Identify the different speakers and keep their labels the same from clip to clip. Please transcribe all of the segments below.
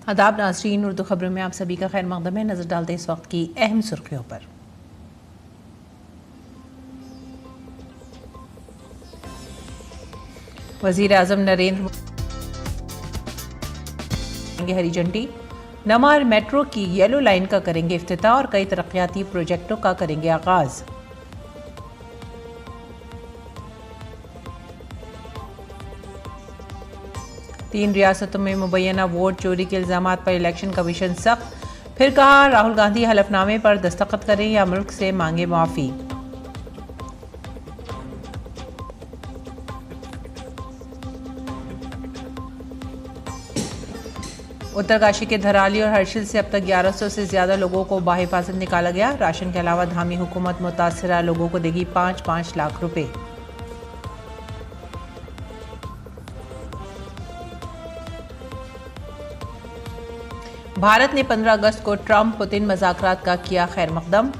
Speaker 1: आदाब नाज़रीन, उर्दू खबरों में आप सभी का खैर मक़दम है। नज़र डालते इस वक्त की अहम सुर्खियों पर। वज़ीर आज़म नरेंद्र मोदी हरी झंडी, नमार मेट्रो की येलो लाइन का करेंगे इफ्तिताह और कई तरक्याती प्रोजेक्टों का करेंगे आगाज़। तीन रियासतों में मुबैना वोट चोरी के इल्जामात पर इलेक्शन कमीशन सख्त, फिर कहा राहुल गांधी हलफनामे पर दस्तखत करें या मुल्क से मांगे माफी। उत्तरकाशी के धराली और हर्षिल से अब तक 1100 से ज्यादा लोगों को बाहिफाजत निकाला गया। राशन के अलावा धामी हुकूमत मुतासरा लोगों को देगी 5-5 लाख रुपए। भारत ने 15 अगस्त को ट्रंप पुतिन मज़ाकरात का किया खैर मकदम।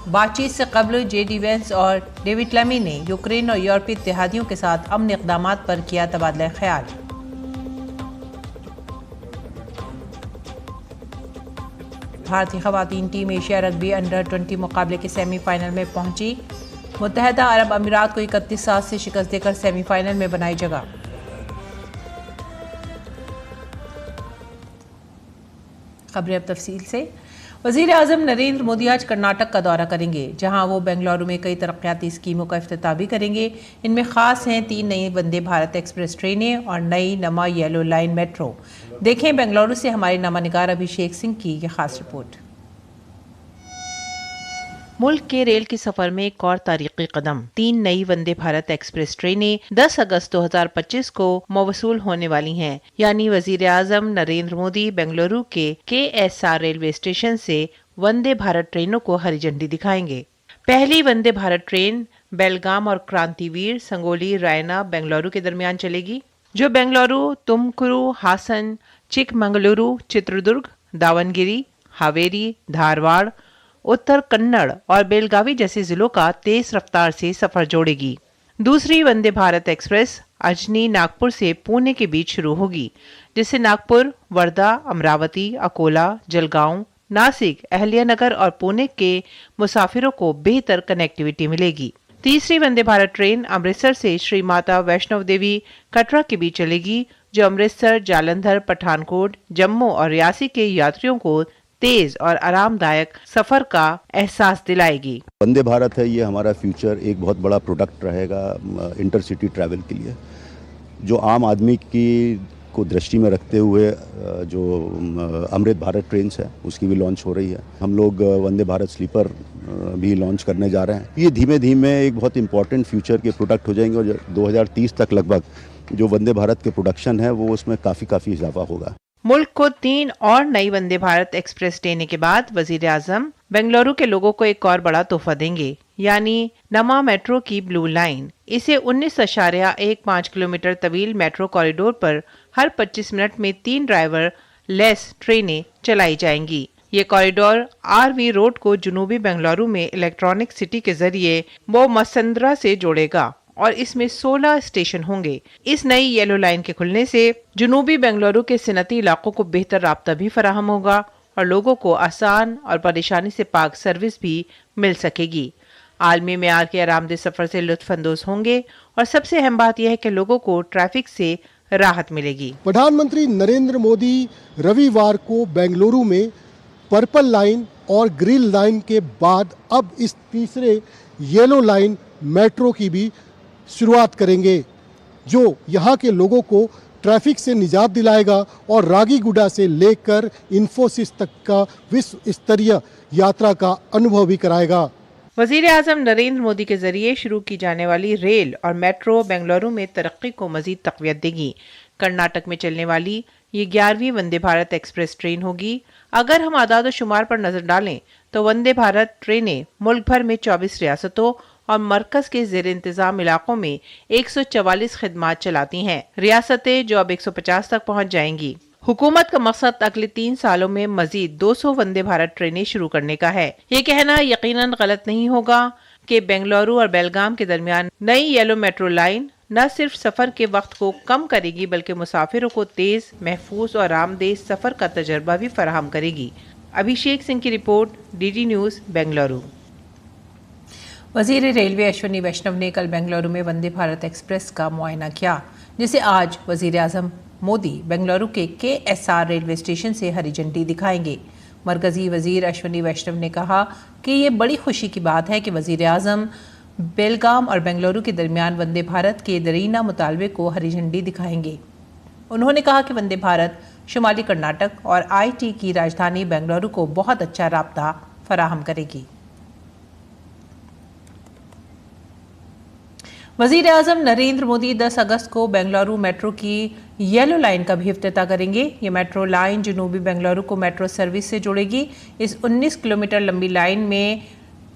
Speaker 1: बातचीत से कबल जेडी वेंस और डेविड लमी ने यूक्रेन और यूरोपीय इत्तेहादियों के साथ अमन इक़दामात पर किया तबादला ख्याल। भारतीय ख़वातीन टीम एशिया रग्बी अंडर 20 मुकाबले के सेमीफाइनल में पहुंची। मुत्तहदा अरब अमीरात को 31-7 से शिकस्त देकर सेमीफाइनल में बनाई जगह। खबरें अब तफसील से। वज़ीर आज़म नरेंद्र मोदी आज कर्नाटक का दौरा करेंगे, जहां वो बेंगलुरु में कई तरक्याती स्कीमों का इफ्तिताह भी करेंगे। इनमें खास हैं 3 नई वंदे भारत एक्सप्रेस ट्रेनें और नई नमा येलो लाइन मेट्रो। देखें बेंगलुरु से हमारे नमानिगार अभिषेक सिंह की यह खास रिपोर्ट। मुल्क के रेल के सफर में एक और तारीखी कदम। 3 नई वंदे भारत एक्सप्रेस ट्रेनें 10 अगस्त 2025 को मौसूल होने वाली हैं। यानी वजीर आजम नरेंद्र मोदी बेंगलुरु के KSR रेलवे स्टेशन से वंदे भारत ट्रेनों को हरी झंडी दिखाएंगे। पहली वंदे भारत ट्रेन बेलगाम और क्रांतिवीर संगोली रायना बेंगलुरु के दरमियान चलेगी, जो बेंगलुरु, तुमकुरू, हासन, चिकमंगलुरु, चित्रदुर्ग, दावनगिरी, हावेरी, धारवाड़, उत्तर कन्नड़ और बेलगावी जैसे जिलों का तेज रफ्तार से सफर जोड़ेगी। दूसरी वंदे भारत एक्सप्रेस अजनी नागपुर से पुणे के बीच शुरू होगी, जिससे नागपुर, वर्धा, अमरावती, अकोला, जलगांव, नासिक, अहल्यानगर और पुणे के मुसाफिरों को बेहतर कनेक्टिविटी मिलेगी। तीसरी वंदे भारत ट्रेन अमृतसर से श्री माता वैष्णव देवी कटरा के बीच चलेगी, जो अमृतसर, जालंधर, पठानकोट, जम्मू और रियासी के यात्रियों को तेज और आरामदायक सफर का एहसास दिलाएगी।
Speaker 2: वंदे भारत है, ये हमारा फ्यूचर एक बहुत बड़ा प्रोडक्ट रहेगा इंटरसिटी ट्रैवल के लिए, जो आम आदमी की को दृष्टि में रखते हुए जो अमृत भारत ट्रेन्स है उसकी भी लॉन्च हो रही है। हम लोग वंदे भारत स्लीपर भी लॉन्च करने जा रहे हैं। ये धीमे धीमे एक बहुत इंपॉर्टेंट फ्यूचर के प्रोडक्ट हो जाएंगे और 2030 तक लगभग जो वंदे भारत के प्रोडक्शन है वो उसमें काफ़ी इजाफा होगा।
Speaker 1: मुल्क को 3 और नई वंदे भारत एक्सप्रेस देने के बाद वजीर आजम बेंगलुरु के लोगों को एक और बड़ा तोहफा देंगे, यानी नमा मेट्रो की ब्लू लाइन। इसे 19.15 किलोमीटर तवील मेट्रो कॉरिडोर पर हर 25 मिनट में 3 ड्राइवर लेस ट्रेनें चलाई जाएंगी। ये कॉरिडोर RV रोड को जुनूबी बेंगलुरु में इलेक्ट्रॉनिक सिटी के जरिए बोमसंद्रा से जोड़ेगा और इसमें 16 स्टेशन होंगे। इस नई येलो लाइन के खुलने से जुनूबी बेंगलुरु के सनती इलाकों को बेहतर राब्ता भी फराहम होगा और लोगों को आसान और परेशानी से पाक सर्विस भी मिल सकेगी। आलमी मेयार के आरामदेह सफर से लुत्फानंदोज होंगे और सबसे अहम बात यह है कि लोगों को ट्रैफिक से राहत मिलेगी।
Speaker 3: प्रधानमंत्री नरेंद्र मोदी रविवार को बेंगलुरु में पर्पल लाइन और ग्रीन लाइन के बाद अब इस तीसरे येलो लाइन मेट्रो की भी शुरुआत करेंगे, जो यहाँ के लोगों को ट्रैफिक से निजात दिलाएगा और रागीगुडा से लेकर इन्फोसिस तक का विश्व स्तरीय यात्रा का अनुभव भी कराएगा।
Speaker 1: वजीर आजम नरेंद्र मोदी के जरिए शुरू की जाने वाली रेल और मेट्रो बेंगलुरु में तरक्की को मजीद तक़वियत देगी। कर्नाटक में चलने वाली ये 11वीं वंदे भारत एक्सप्रेस ट्रेन होगी। अगर हम आदाद शुमार पर नजर डालें तो वंदे भारत ट्रेनें मुल्क भर में 24 रियासतों और मरकज के जेर इंतजाम इलाकों में 144 खिदमात चलाती हैं। रियासतें जो अब 150 तक पहुंच जाएंगी। हुकूमत का मकसद अगले 3 सालों में मजीद 200 वंदे भारत ट्रेनें शुरू करने का है। ये कहना यकीनन गलत नहीं होगा कि बेंगलुरु और बेलगाम के दरमियान नई येलो मेट्रो लाइन न सिर्फ सफर के वक्त को कम करेगी बल्कि मुसाफिरों को तेज, महफूज और आरामदेह सफर का तजर्बा भी फराहम करेगी। अभिषेक सिंह की रिपोर्ट, डीडी न्यूज, बेंगलुरु।
Speaker 4: वजीर रेलवे अश्विनी वैष्णव ने कल बेंगलुरु में वंदे भारत एक्सप्रेस का मुआयना किया, जिसे आज वजीर आजम मोदी बेंगलुरु के KSR रेलवे स्टेशन से हरी झंडी दिखाएंगे। मरकजी वजीर अश्विनी वैष्णव ने कहा कि ये बड़ी खुशी की बात है कि वजीर आजम बेलगाम और बेंगलुरु के दरमियान वंदे भारत के दरीना मुतालबे को हरी झंडी दिखाएंगे। उन्होंने कहा कि वंदे भारत शुमाली कर्नाटक और IT की राजधानी बेंगलुरु को बहुत अच्छा राब्ता फराहम करेगी। वजीर आजम नरेंद्र मोदी 10 अगस्त को बेंगलुरु मेट्रो की येलो लाइन का भी इफ्तिताह करेंगे। ये मेट्रो लाइन जनूबी बेंगलुरु को मेट्रो सर्विस से जोड़ेगी। इस 19 किलोमीटर लंबी लाइन में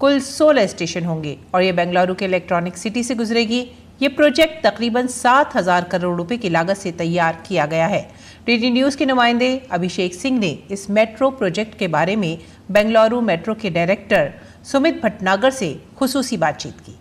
Speaker 4: कुल 16 स्टेशन होंगे और ये बेंगलुरु के इलेक्ट्रॉनिक सिटी से गुजरेगी। ये प्रोजेक्ट तकरीबन 7,000 करोड़ रुपए की लागत से तैयार किया गया है। डीडी न्यूज के नुमाइंदे अभिषेक सिंह ने इस मेट्रो प्रोजेक्ट के बारे में बेंगलुरु मेट्रो के डायरेक्टर सुमित भटनागर से खुसूसी बातचीत की।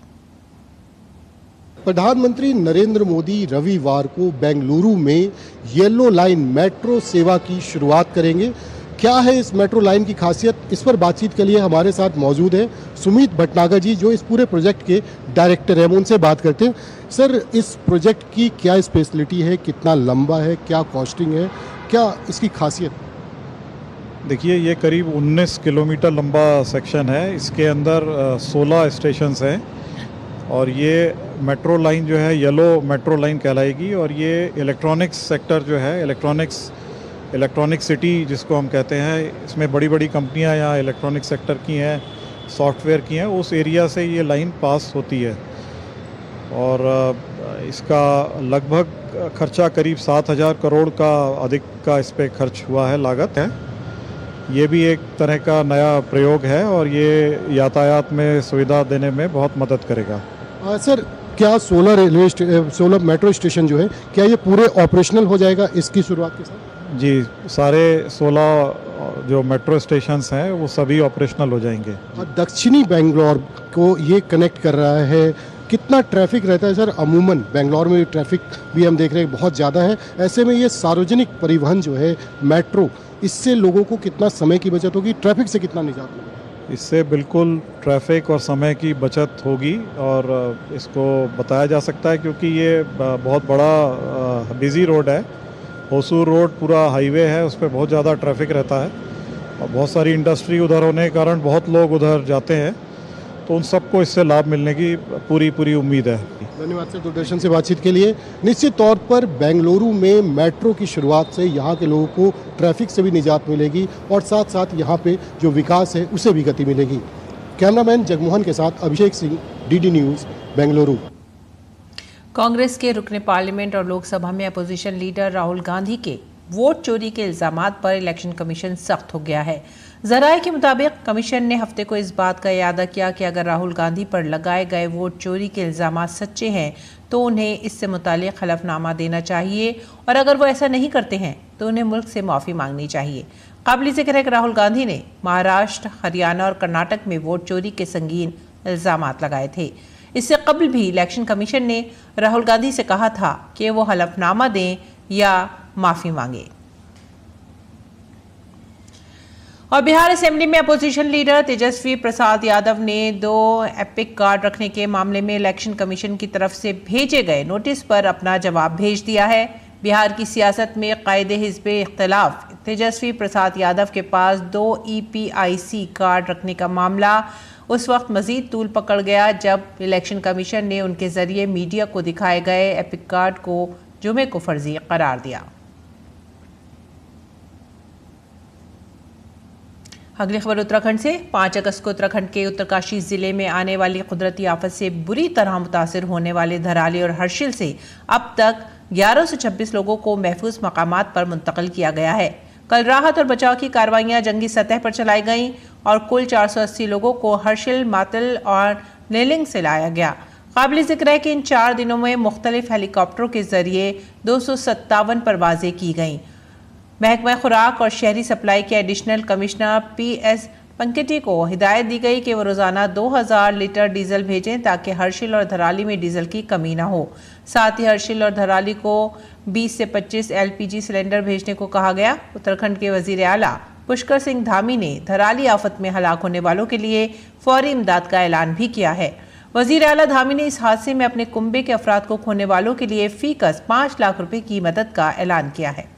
Speaker 3: प्रधानमंत्री नरेंद्र मोदी रविवार को बेंगलुरु में येलो लाइन मेट्रो सेवा की शुरुआत करेंगे। क्या है इस मेट्रो लाइन की खासियत, इस पर बातचीत के लिए हमारे साथ मौजूद है सुमित भटनागर जी, जो इस पूरे प्रोजेक्ट के डायरेक्टर हैं। हम उनसे बात करते हैं। सर, इस प्रोजेक्ट की क्या स्पेशलिटी है, कितना लंबा है, क्या कॉस्टिंग है, क्या इसकी खासियत?
Speaker 5: देखिए, ये करीब 19 किलोमीटर लंबा सेक्शन है। इसके अंदर 16 स्टेशंस हैं और ये मेट्रो लाइन जो है येलो मेट्रो लाइन कहलाएगी। और ये इलेक्ट्रॉनिक्स सेक्टर जो है, इलेक्ट्रॉनिक सिटी जिसको हम कहते हैं, इसमें बड़ी बड़ी कंपनियां यहाँ इलेक्ट्रॉनिक सेक्टर की हैं, सॉफ्टवेयर की हैं, उस एरिया से ये लाइन पास होती है। और इसका लगभग खर्चा करीब 7,000 करोड़ का अधिक का इस पर खर्च हुआ है, लागत है। ये भी एक तरह का नया प्रयोग है और ये यातायात में सुविधा देने में बहुत मदद करेगा।
Speaker 3: सर, क्या 16 मेट्रो स्टेशन जो है, क्या ये पूरे ऑपरेशनल हो जाएगा इसकी शुरुआत के साथ?
Speaker 5: जी, सारे 16 जो मेट्रो स्टेशंस हैं वो सभी ऑपरेशनल हो जाएंगे।
Speaker 3: दक्षिणी बेंगलोर को ये कनेक्ट कर रहा है। कितना ट्रैफिक रहता है सर? अमूमन बेंगलोर में ट्रैफिक भी हम देख रहे हैं बहुत ज़्यादा है। ऐसे में ये सार्वजनिक परिवहन जो है मेट्रो, इससे लोगों को कितना समय की बचत होगी, ट्रैफिक से कितना निजात होगी?
Speaker 5: इससे बिल्कुल ट्रैफिक और समय की बचत होगी और इसको बताया जा सकता है क्योंकि ये बहुत बड़ा बिजी रोड है। होसूर रोड पूरा हाईवे है, उस पर बहुत ज़्यादा ट्रैफिक रहता है और बहुत सारी इंडस्ट्री उधर होने के कारण बहुत लोग उधर जाते हैं, तो उन सबको इससे लाभ मिलने की पूरी उम्मीद है।
Speaker 3: धन्यवाद सर दूरदर्शन से बातचीत के लिए। निश्चित तौर पर बेंगलुरु में मेट्रो की शुरुआत से यहाँ के लोगों को ट्रैफिक से भी निजात मिलेगी और साथ साथ यहाँ पे जो विकास है उसे भी गति मिलेगी। कैमरामैन जगमोहन के साथ अभिषेक सिंह, डीडी न्यूज़, बेंगलुरु।
Speaker 4: कांग्रेस के रुकने पार्लियामेंट और लोकसभा में अपोजिशन लीडर राहुल गांधी के वोट चोरी के इल्जामात पर इलेक्शन कमीशन सख्त हो गया है। जराये के मुताबिक कमीशन ने हफ्ते को इस बात का इरादा किया कि अगर राहुल गांधी पर लगाए गए वोट चोरी के इल्जामात सच्चे हैं तो उन्हें इससे मुताल्लिक हलफनामा देना चाहिए और अगर वो ऐसा नहीं करते हैं तो उन्हें मुल्क से माफ़ी मांगनी चाहिए। काबिल ज़िक्र है कि राहुल गांधी ने महाराष्ट्र, हरियाणा और कर्नाटक में वोट चोरी के संगीन इल्जामात लगाए थे। इससे कबल भी इलेक्शन कमीशन ने राहुल गांधी से कहा था कि वो हलफनामा दें या माफ़ी मांगे। और बिहार असेंबली में अपोजिशन लीडर तेजस्वी प्रसाद यादव ने 2 एपिक कार्ड रखने के मामले में इलेक्शन कमीशन की तरफ से भेजे गए नोटिस पर अपना जवाब भेज दिया है। बिहार की सियासत में कायदे हिज़्ब इख्तिलाफ तेजस्वी प्रसाद यादव के पास 2 EPIC कार्ड रखने का मामला उस वक्त मजीद तूल पकड़ गया जब इलेक्शन कमीशन ने उनके जरिए मीडिया को दिखाए गए एपिक कार्ड को जुमे को फर्जी करार दिया। अगली खबर उत्तराखंड से। 5 अगस्त को उत्तराखंड के उत्तरकाशी जिले में आने वाली कुदरती आफत से बुरी तरह मुतासिर होने वाले धराली और हर्षिल से अब तक 1126 लोगों को महफूज मकामात पर मुंतकिल किया गया है। कल राहत और बचाव की कार्रवाइयां जंगी सतह पर चलाई गईं और कुल 480 लोगों को हर्षिल, मातल और नेलिंग से लाया गया। काबिल ज़िक्र है कि इन 4 दिनों में मुख्तलिफ हेलीकॉप्टरों के जरिए 257 परवाजें की गईं। महकमा खुराक और शहरी सप्लाई के एडिशनल कमिश्नर PS पंकेटी को हिदायत दी गई कि वो रोजाना 2000 लीटर डीजल भेजें ताकि हर्षिल और धराली में डीजल की कमी ना हो। साथ ही हर्षिल और धराली को 20 से 25 LPG सिलेंडर भेजने को कहा गया। उत्तराखंड के वजीर आला पुष्कर सिंह धामी ने धराली आफत में हलाक होने वालों के लिए फौरी इमदाद का ऐलान भी किया है। वजीर आला धामी ने इस हादसे में अपने कुंबे के अफराद को खोने वालों के लिए फीकस 5 लाख रुपए की मदद का ऐलान किया है।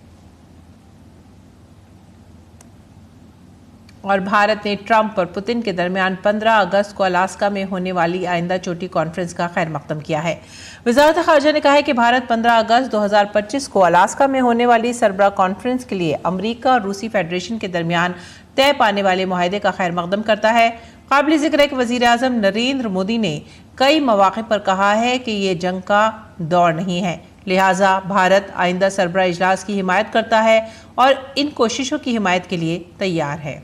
Speaker 4: और भारत ने ट्रंप और पुतिन के दरमियान 15 अगस्त को अलास्का में होने वाली आइंदा चोटी कॉन्फ्रेंस का खैर मकदम किया है। वजारत खारजा ने कहा है कि भारत 15 अगस्त 2025 को अलास्का में होने वाली सरबराह कॉन्फ्रेंस के लिए अमेरिका और रूसी फेडरेशन के दरमियान तय पाने वाले मुआहदे का खैर मकदम करता है। काबिल जिक्र है कि वजीर आजम नरेंद्र मोदी ने कई मौके पर कहा है कि ये जंग का दौर नहीं है, लिहाजा भारत आइंदा सरबराह इजलास की हिमायत करता है और इन कोशिशों की हिमायत के लिए तैयार है।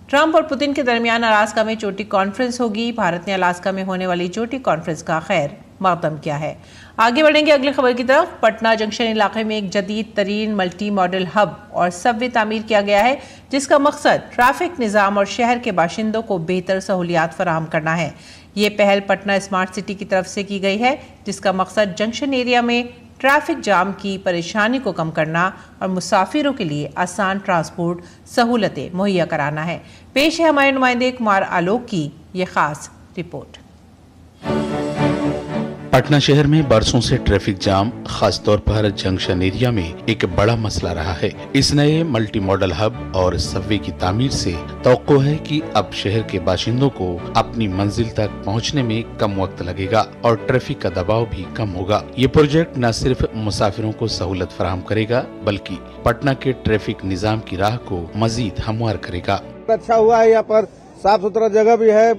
Speaker 4: ट्रंप और पुतिन के दरमियान अलास्का में चोटी कॉन्फ्रेंस होगी। भारत ने अलास्का में होने वाली चोटी कॉन्फ्रेंस का खैर मकदम किया है। आगे बढ़ेंगे अगली खबर की तरफ। पटना जंक्शन इलाके में एक जदीद तरीन मल्टी मॉडल हब और सबवे तामीर किया गया है, जिसका मकसद ट्रैफिक निज़ाम और शहर के बाशिंदों को बेहतर सहूलियात फराहम करना है। ये पहल पटना स्मार्ट सिटी की तरफ से की गई है, जिसका मकसद जंक्शन एरिया में ट्रैफिक जाम की परेशानी को कम करना और मुसाफिरों के लिए आसान ट्रांसपोर्ट सहूलतें मुहैया कराना है। पेश है हमारे नुमाइंदे कुमार आलोक की ये खास रिपोर्ट।
Speaker 6: पटना शहर में बरसों से ट्रैफिक जाम खासतौर पर जंक्शन एरिया में एक बड़ा मसला रहा है। इस नए मल्टी मॉडल हब और सबवे की तामीर से तवक्को है कि अब शहर के बाशिंदों को अपनी मंजिल तक पहुंचने में कम वक्त लगेगा और ट्रैफिक का दबाव भी कम होगा। ये प्रोजेक्ट न सिर्फ मुसाफिरों को सहूलत फराहम करेगा, बल्कि पटना के ट्रैफिक निजाम की राह को मजीद हमवार करेगा।
Speaker 7: अच्छा हुआ है, यहाँ पर साफ सुथरा जगह भी है,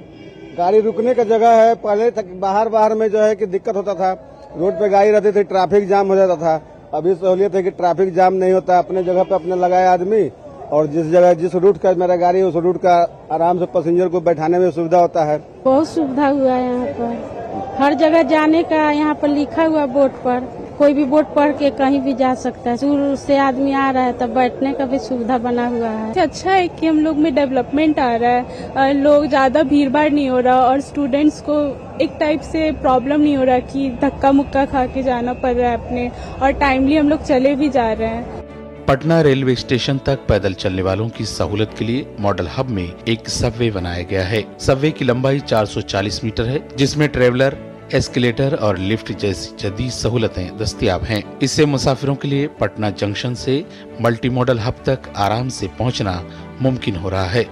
Speaker 7: गाड़ी रुकने का जगह है। पहले तक बाहर में जो है कि दिक्कत होता था, रोड पे गाड़ी रहती थी, ट्रैफिक जाम हो जाता था। अभी सहूलियत है कि ट्रैफिक जाम नहीं होता, अपने जगह पे अपने लगाए आदमी, और जिस रूट का मेरा गाड़ी है उस रूट का आराम से पैसेंजर को बैठाने में सुविधा होता है।
Speaker 8: बहुत सुविधा हुआ है यहाँ पर, हर जगह जाने का यहाँ पर लिखा हुआ बोर्ड पर, कोई भी बोर्ड पढ़ के कहीं भी जा सकता है। दूर से आदमी आ रहा है तब बैठने का भी सुविधा बना हुआ है।
Speaker 9: अच्छा है कि हम लोग में डेवलपमेंट आ रहा है, लोग ज्यादा भीड़ भाड़ नहीं हो रहा और स्टूडेंट्स को एक टाइप से प्रॉब्लम नहीं हो रहा कि धक्का मुक्का खा के जाना पड़ रहा है अपने, और टाइमली हम लोग चले भी जा रहे हैं।
Speaker 6: पटना रेलवे स्टेशन तक पैदल चलने वालों की सहूलत के लिए मॉडल हब में एक सबवे बनाया गया है। सबवे की लंबाई 440 मीटर है, जिसमें ट्रेवलर, एस्केलेटर और लिफ्ट जैसी जदीद सहूलतें दस्तयाब हैं। इससे मुसाफिरों के लिए पटना जंक्शन से मल्टी मॉडल हब तक आराम से पहुंचना मुमकिन हो रहा है।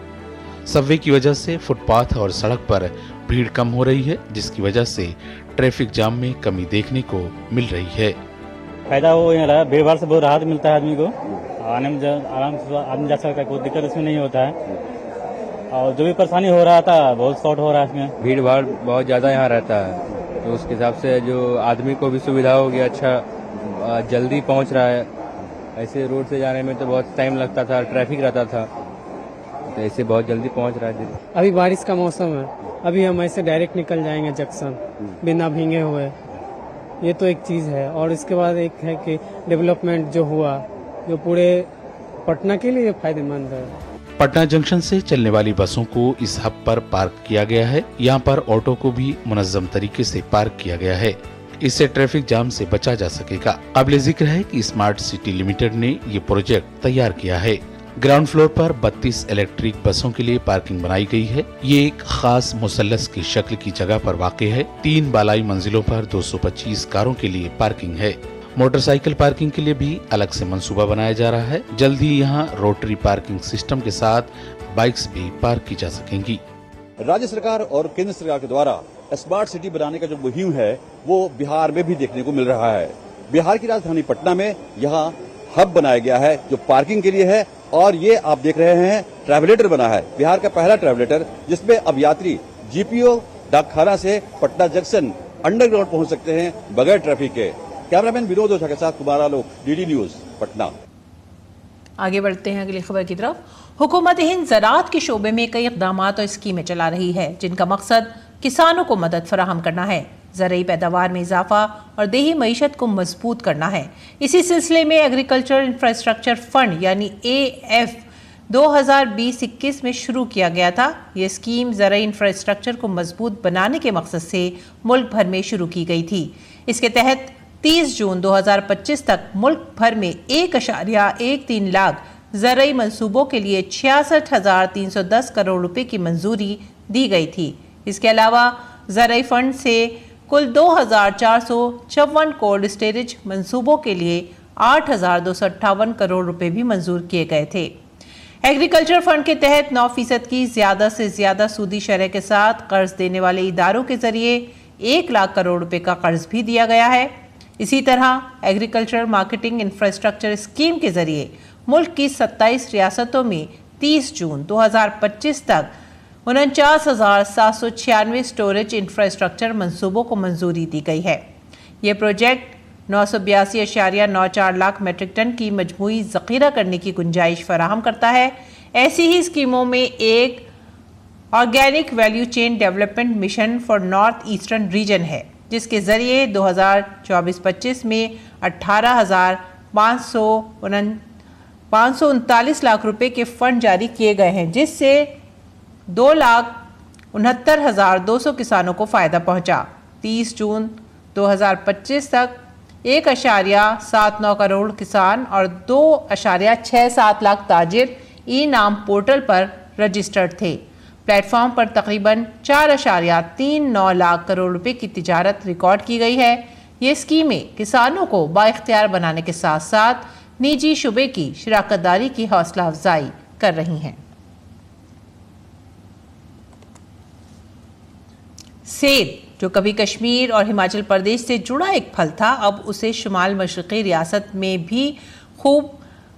Speaker 6: सबवे की वजह से फुटपाथ और सड़क पर भीड़ कम हो रही है, जिसकी वजह से ट्रैफिक जाम में कमी देखने को मिल रही है।
Speaker 10: फायदा हो रहा है, भीड़ भाड़ से बहुत राहत मिलता है आदमी को, आने में आराम से आदमी जा सकता है, कोई दिक्कत इसमें नहीं होता है। और जो भी परेशानी हो रहा था बहुत शॉर्ट हो रहा है इसमें।
Speaker 11: भीड़ भाड़ बहुत ज्यादा यहाँ रहता है, तो उसके हिसाब से जो आदमी को भी सुविधा हो गया, अच्छा जल्दी पहुंच रहा है। ऐसे रोड से जाने में तो बहुत टाइम लगता था, ट्रैफिक रहता था, तो ऐसे बहुत जल्दी पहुंच रहा है।
Speaker 12: अभी बारिश का मौसम है, अभी हम ऐसे डायरेक्ट निकल जाएंगे जंक्शन बिना भीगे हुए, ये तो एक चीज है। और इसके बाद एक है कि डेवलपमेंट जो हुआ, जो पूरे पटना के लिए फायदेमंद है।
Speaker 6: पटना जंक्शन से चलने वाली बसों को इस हब पर पार्क किया गया है। यहाँ पर ऑटो को भी मुनज्जम तरीके से पार्क किया गया है। इससे ट्रैफिक जाम से बचा जा सकेगा। काबिल जिक्र है कि स्मार्ट सिटी लिमिटेड ने ये प्रोजेक्ट तैयार किया है। ग्राउंड फ्लोर पर 32 इलेक्ट्रिक बसों के लिए पार्किंग बनाई गई है। ये एक खास मुसल्लस की शक्ल की जगह पर वाक़ई है। 3 बालाई मंजिलों पर 225 कारों के लिए पार्किंग है। मोटरसाइकिल पार्किंग के लिए भी अलग से मंसूबा बनाया जा रहा है। जल्द ही यहाँ रोटरी पार्किंग सिस्टम के साथ बाइक्स भी पार्क की जा सकेंगी।
Speaker 13: राज्य सरकार और केंद्र सरकार के द्वारा स्मार्ट सिटी बनाने का जो मुहिम है वो बिहार में भी देखने को मिल रहा है। बिहार की राजधानी पटना में यहाँ हब बनाया गया है जो पार्किंग के लिए है, और ये आप देख रहे हैं ट्रैवलेटर बना है, बिहार का पहला ट्रैवलेटर, जिसमें अब यात्री जीपीओ डाकखाना से पटना जंक्शन अंडरग्राउंड पहुंच सकते हैं बगैर ट्रैफिक के। कैमरामैन विनोद ओझा के साथ कुमार आलोक, डीडी न्यूज, पटना।
Speaker 4: आगे बढ़ते हैं अगली खबर की तरफ। हुकूमत हिंद ज़राअत के शोबे में कई इक़दामात और स्कीमें चला रही है, जिनका मकसद किसानों को मदद फराहम करना है। ज़रूरी पैदावार में इजाफा और देही मईशत को मजबूत करना है। इसी सिलसिले में एग्रीकल्चर इंफ्रास्ट्रक्चर फंड यानी AF 2020-21 में शुरू किया गया था। ये स्कीम ज़रूरी इंफ्रास्ट्रक्चर को मजबूत बनाने के मकसद से मुल्क भर में शुरू की गई थी। इसके तहत 30 जून 2025 तक मुल्क भर में 1.13 लाख ज़रूरी मंसूबों के लिए 66,310 करोड़ रुपए की मंजूरी दी गई थी। इसके अलावा ज़रूरी फंड से कुल 2,454 कोल्ड स्टोरेज मंसूबों के लिए 8,258 करोड़ रुपए भी मंजूर किए गए थे। एग्रीकल्चर फंड के तहत 9% की ज्यादा से ज्यादा सूदी शरह के साथ कर्ज देने वाले इदारों के जरिए 1 लाख करोड़ रुपए का कर्ज भी दिया गया है। इसी तरह एग्रीकल्चर मार्केटिंग इंफ्रास्ट्रक्चर स्कीम के जरिए मुल्क की 27 रियासतों में 30 जून 2025 तक 49,796 स्टोरेज इंफ्रास्ट्रक्चर मंसूबों को मंजूरी दी गई है। ये प्रोजेक्ट 982.94 लाख मेट्रिक टन की मजमूई ज़ख़ीरा करने की गुंजाइश फराहम करता है। ऐसी ही स्कीमों में एक organic value chain development mission for north eastern region है, जिसके ज़रिए 2024-25 में 18,539 लाख रुपए के फंड जारी किए गए हैं, जिससे 2,69,200 किसानों को फ़ायदा पहुंचा। 30 जून 2025 तक 1.79 करोड़ किसान और 2.67 लाख ताजिर ई नाम पोर्टल पर रजिस्टर्ड थे। प्लेटफॉर्म पर तकरीबन 4.39 लाख करोड़ रुपए की तिजारत रिकॉर्ड की गई है। ये स्कीमें किसानों को बाइख्तियार बनाने के साथ साथ निजी शुबे की शराकतदारी की हौसला अफजाई कर रही हैं। सेब, जो कभी कश्मीर और हिमाचल प्रदेश से जुड़ा एक फल था, अब उसे शुमाल मशरक़ी रियासत में भी खूब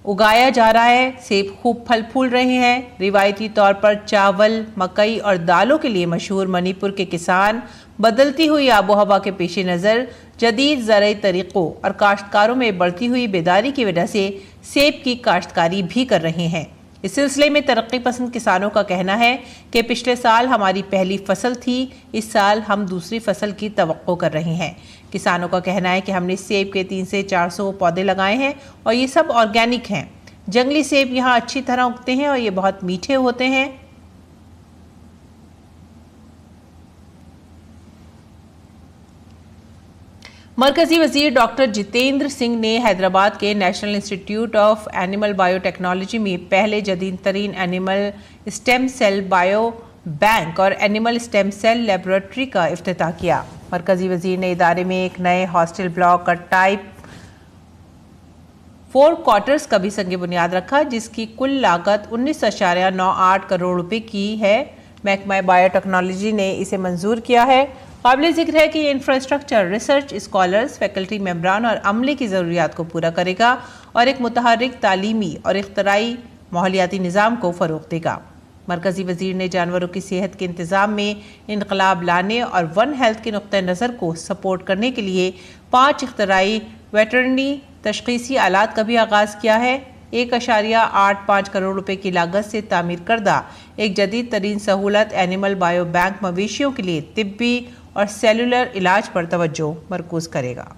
Speaker 4: उगाया जा रहा है। सेब खूब फल फूल रहे हैं। रिवायती तौर पर चावल, मकई और दालों के लिए मशहूर मणिपुर के किसान बदलती हुई आबो हवा के पेश नज़र जदीद ज़राई तरीक़ों और काश्तकारों में बढ़ती हुई बेदारी की वजह से सेब की काश्तकारी भी कर रहे हैं। इस सिलसिले में तरक्की पसंद किसानों का कहना है कि पिछले साल हमारी पहली फसल थी, इस साल हम दूसरी फसल की तवक्को कर रहे हैं। किसानों का कहना है कि हमने सेब के 300 से 400 पौधे लगाए हैं और ये सब ऑर्गेनिक हैं। जंगली सेब यहाँ अच्छी तरह उगते हैं और ये बहुत मीठे होते हैं। मरकजी वजीर डॉक्टर जितेंद्र सिंह ने हैदराबाद के National Institute of Animal Biotechnology में पहले जदीद तरीन animal stem cell bio bank और एनिमल स्टेम सेल लेबोरेटरी का इफ्तिताह किया। मरकजी वजीर ने इदारे में एक नए हॉस्टल ब्लॉक और टाइप 4 क्वार्टर्स का भी संग बुनियाद रखा, जिसकी कुल लागत 19.98 करोड़ रुपए की है। महकमा बायोटेक्नोलॉजी ने इसे मंजूर किया है। काबिल जिक्र है कि ये इंफ्रास्ट्रक्चर रिसर्च स्कॉलर्स, फैकल्टी मेंबरान और अमले की ज़रूरियात को पूरा करेगा और एक मुतहर्रिक तालीमी और इख्तराई माहौलियाती निज़ाम को फ़रोग़ देगा। मरकजी वजीर ने जानवरों की सेहत के इंतज़ाम में इनकलाब लाने और वन हेल्थ के नुक़्ते नज़र को सपोर्ट करने के लिए 5 इख्तराई वेटरनरी तशख़ीसी आलात का भी आगाज़ किया है। 1.85 करोड़ रुपए की लागत से तामीर करदा एक जदीद तरीन सहूलत एनिमल बायो बैंक मवेशियों के लिए तिब्बी और सेलुलर इलाज पर तवज्जो मरकूज करेगा।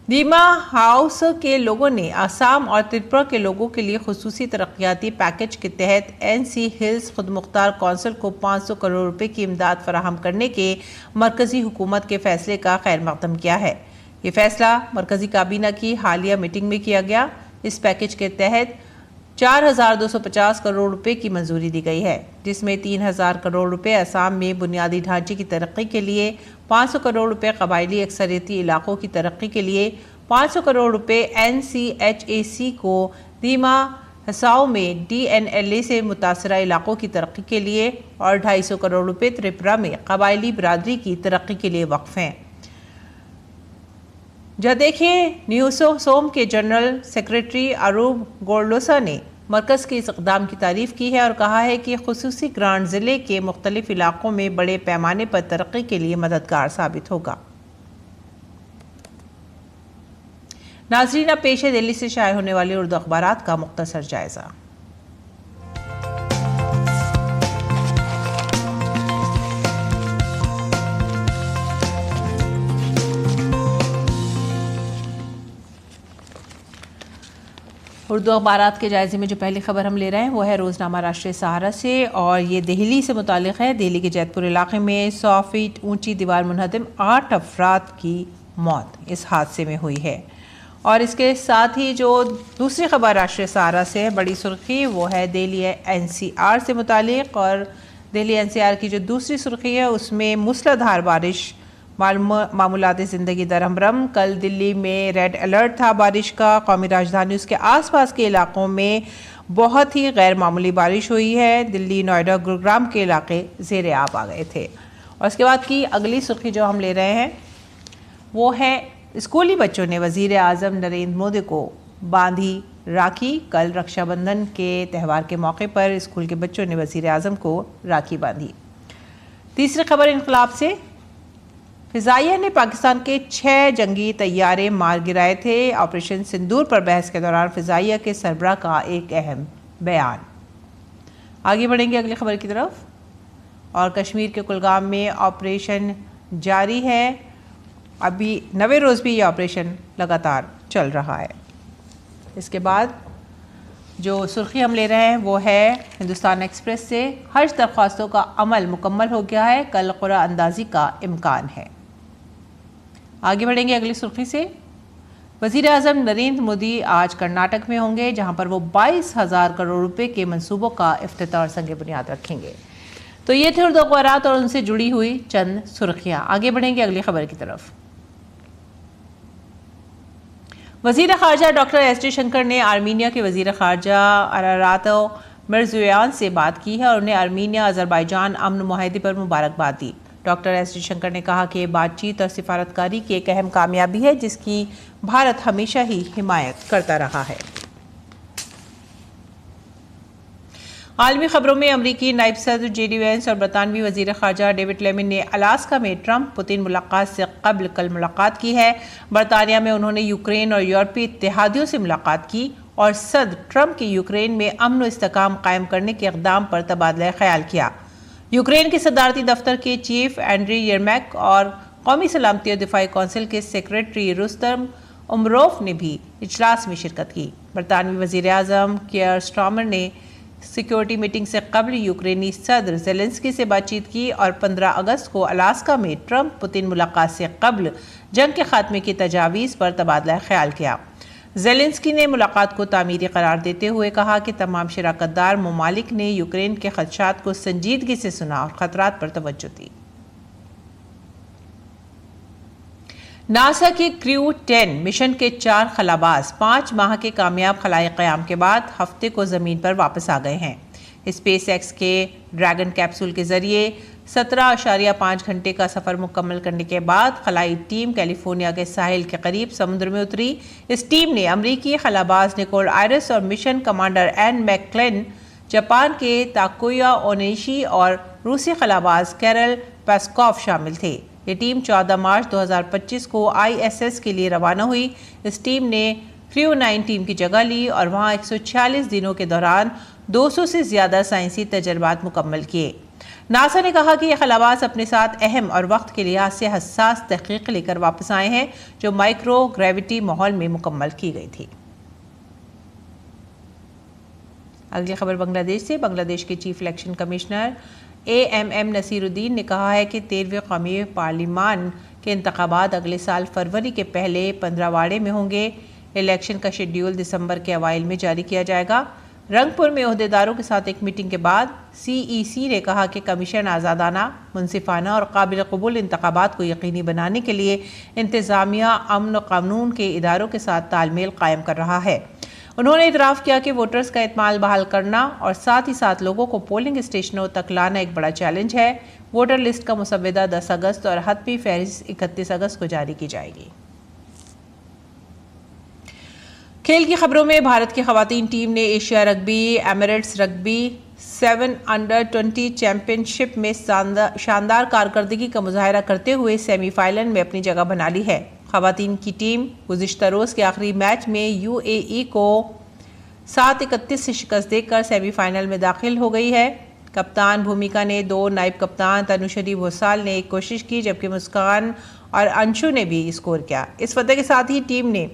Speaker 4: दीमा हाउस के लोगों ने आसाम और त्रिपुरा के लोगों के लिए खुसूसी तरक्याती पैकेज के तहत NC हिल्स खुद मुख्तार कौंसिल को 500 करोड़ रुपए की इमदाद फराहम करने के मरकजी हुकूमत के फैसले का खैर मकदम किया है। ये फैसला मरकजी काबीना की हालिया मीटिंग में किया गया। इस पैकेज के तहत 4,250 करोड़ रुपए की मंजूरी दी गई है, जिसमें 3,000 करोड़ रुपए असम में बुनियादी ढांचे की तरक्की के लिए, 500 करोड़ रुपए कबायली अक्सरियती इलाकों की तरक्की के लिए, 500 करोड़ रुपए NCHAC को दीमा हसाओ में DNLA से मुतासरा इलाकों की तरक्की के लिए और 250 करोड़ रुपए त्रिपुरा में कबायली बरादरी की तरक्की के लिए वक्फ हैं। जदेखे न्यूसोसोम के जनरल सेक्रेटरी अरूब गोरलोसा ने मरकज़ के इस इक़दाम की तारीफ़ की है और कहा है कि खुसूसी ग्रांट ज़िले के मुख्तलिफ इलाकों में बड़े पैमाने पर तरक्की के लिए मददगार साबित होगा। नाज़रीन, पेश है दिल्ली से शाये होने वाले उर्दू अखबारात का मुख्तसर जायज़ा। उर्दू अखबारात के जायजे में जो पहली खबर हम ले रहे हैं वो है रोज़नामा राष्ट्रीय सहारा से, और ये दिल्ली से मुतालिक है। दिल्ली के जैतपुर इलाके में 100 फीट ऊंची दीवार मुनहदम, 8 अफराद की मौत इस हादसे में हुई है। और इसके साथ ही जो दूसरी खबर राष्ट्रीय सहारा से है, बड़ी सुर्खी, वो है दिल्ली एनसीआर से मुतालिक। और दिल्ली एनसीआर की जो दूसरी सुर्खी है उसमें मूसलाधार बारिश, मामूलात ज़िंदगी दरहमरम। कल दिल्ली में रेड अलर्ट था बारिश का। कौमी राजधानी उसके आसपास के इलाकों में बहुत ही गैर मामूली बारिश हुई है। दिल्ली, नोएडा, गुरुग्राम के इलाके ज़ेरे आब आ गए थे। और उसके बाद की अगली सुर्खी जो हम ले रहे हैं वो है स्कूली बच्चों ने वज़ीर आज़म नरेंद्र मोदी को बांधी राखी। कल रक्षाबंधन के त्यौहार के मौके पर स्कूल के बच्चों ने वज़ीर आज़म को राखी बांधी। तीसरी खबर इनकलाब से, फ़िज़ाइया ने पाकिस्तान के 6 जंगी तैयारे मार गिराए थे। ऑपरेशन सिंदूर पर बहस के दौरान फ़िज़ाइया के सरबराह का एक अहम बयान। आगे बढ़ेंगे अगली खबर की तरफ। और कश्मीर के कुलगाम में ऑपरेशन जारी है। अभी 90 रोज़ भी ये ऑपरेशन लगातार चल रहा है। इसके बाद जो सुर्खी हम ले रहे हैं वो है हिंदुस्तान एक्सप्रेस से, हज दरख्वास्तों का अमल मुकम्मल हो गया है, कल क़ुरा अंदाज़ी का इम्कान है। आगे बढ़ेंगे अगली सुर्खी से, वज़ीर आज़म नरेंद्र मोदी आज कर्नाटक में होंगे, जहां पर वो 22,000 करोड़ रुपए के मंसूबों का इफ्तिताह और संग बुनियाद रखेंगे। तो ये थे उर्दू अखबारात और उनसे जुड़ी हुई चंद सुर्खियां। आगे बढ़ेंगे अगली खबर की तरफ। वज़ीर ख़ारजा डॉक्टर एस जयशंकर ने आर्मीनिया के वज़ीर ख़ारजा अरारात मिर्ज़ोयान से बात की है और उन्हें आर्मीनिया अज़रबैजान अमन मुआहदे पर मुबारकबाद दी। डॉक्टर एस जयशंकर ने कहा कि बातचीत और सिफारतकारी की एक अहम कामयाबी है जिसकी भारत हमेशा ही हिमायत करता रहा है। आलमी खबरों में, अमरीकी नायब सदर जेडी वेंस और बरतानवी वज़ीर ख़ारजा डेविड लेमिन ने अलास्का में ट्रंप पुतिन मुलाकात से कबल कल मुलाकात की है। बरतानिया में उन्होंने यूक्रेन और यूरोपीय इत्तेहादियों से मुलाकात की और सदर ट्रंप के यूक्रेन में अमन व इस्तेहकाम कायम करने के इक़दाम पर तबादला ख्याल किया। यूक्रेन के सदारती दफ्तर के चीफ एंड्री यरमैक और कौमी सलामती और दिफाई कौंसिल के सेक्रेटरी रुस्तम उमरोफ ने भी इजलास में शिरकत की। बरतानवी वज़ीर आज़म कियर स्टार्मर ने सिक्योरिटी मीटिंग से कबल यूक्रेनी सदर ज़ेलेंस्की से बातचीत की और 15 अगस्त को अलास्का में ट्रंप पुतिन मुलाकात से कबल जंग के खात्मे की तजावीज़ पर तबादला ख्याल किया। ज़ेलेंस्की ने मुलाकात को तामीरी करार देते हुए कहा कि तमाम शराकतदार ममालिक ने यूक्रेन के खदशात को संजीदगी से सुना और ख़तरात पर तवज्जो दी। नासा के क्रू 10 मिशन के 4 खलाबाज 5 माह के कामयाब खलाई क़याम के बाद हफ्ते को ज़मीन पर वापस आ गए हैं। स्पेस एक्स के ड्रैगन कैप्सूल के जरिए 17.5 घंटे का सफ़र मुकम्मल करने के बाद खलाई टीम कैलिफोर्निया के साहिल के करीब समुद्र में उतरी। इस टीम ने अमरीकी खलाबाज निकोल आयरस और mission commander Anne McClain, Japan के ताकुया ओनेशी और रूसी खलाबाज कैरल पेस्कॉफ शामिल थे। ये टीम 14 मार्च 2025 को ISS के लिए रवाना हुई। इस टीम ने क्रू 9 टीम की जगह ली और वहां 146 दिनों के दौरान 200 से ज़्यादा साइंसी तजर्बात मुकम्मल किए। नासा ने कहा कि ये खलाबाज अपने साथ अहम और वक्त के लिहाज से हसास तहकीक लेकर वापस आए हैं जो माइक्रो ग्रेविटी माहौल में मुकम्मल की गई थी। अगली खबर बांग्लादेश से। बांग्लादेश के chief election commissioner AMM Nasiruddin ने कहा है कि 13वें कौमी पार्लिमान के इंतखाबात अगले साल फरवरी के पहले 15 वाड़े में होंगे। इलेक्शन का शेड्यूल दिसंबर के अवाइल में जारी किया जाएगा। रंगपुर में ओहदेदारों के साथ एक मीटिंग के बाद CEC ने कहा कि कमीशन आज़ादाना, मुनसिफाना और काबिल कबूल इंतखाबात को यकीनी बनाने के लिए इंतज़ामिया, अमन और कानून के इदारों के साथ तालमेल कायम कर रहा है। उन्होंने इतराफ़ किया कि वोटर्स का एतमाद बहाल करना और साथ ही साथ लोगों को पोलिंग स्टेशनों तक लाना एक बड़ा चैलेंज है। वोटर लिस्ट का मुसव्वदा 10 अगस्त और हतमी फहरिस्त 31 अगस्त को जारी की जाएगी। खेल की खबरों में, भारत की खवातीन टीम ने Asia rugby Emirates rugby 7 under twenty championship में शानदार कारकर्दगी का मुजाहरा करते हुए सेमीफाइनल में अपनी जगह बना ली है। खवातीन की टीम गुज़िश्ता रोज़ के आखिरी मैच में UAE को 7-31 से शिकस्त देकर सेमीफाइनल में दाखिल हो गई है। कप्तान भूमिका ने 2, नायब कप्तान तनुश्री भोसाल ने एक कोशिश की, जबकि मुस्कान और अंशु ने भी स्कोर किया। इस फतह के साथ ही टीम ने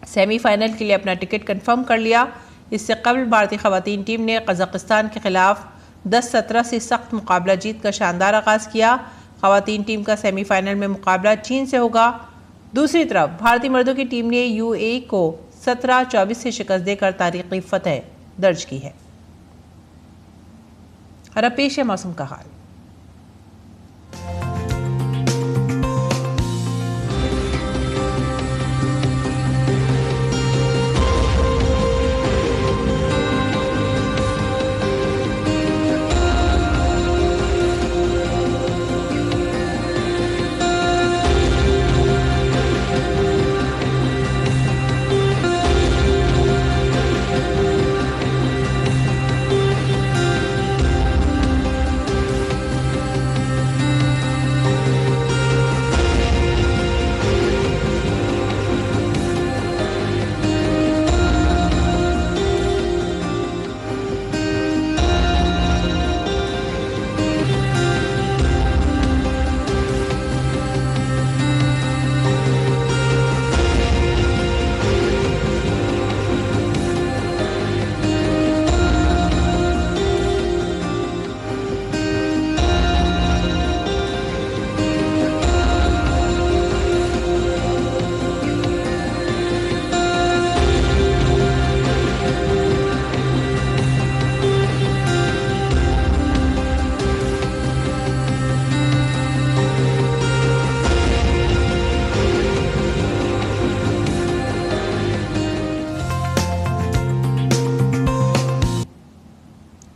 Speaker 4: सेमीफाइनल के लिए अपना टिकट कंफर्म कर लिया। इससे कबल भारतीय खवातीन टीम ने कजाकिस्तान के खिलाफ 10-17 से सख्त मुकाबला जीत कर शानदार आगाज किया। खवातीन टीम का सेमीफाइनल में मुकाबला चीन से होगा। दूसरी तरफ भारतीय मर्दों की टीम ने यूएई को 17-24 से शिकस्त देकर तारीखी फतह दर्ज की है। और अब पेश है मौसम का हाल।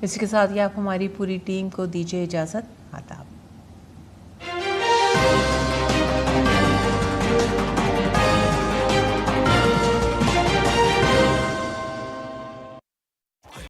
Speaker 4: इसी के साथ ही आप हमारी पूरी टीम को दीजिए इजाज़त।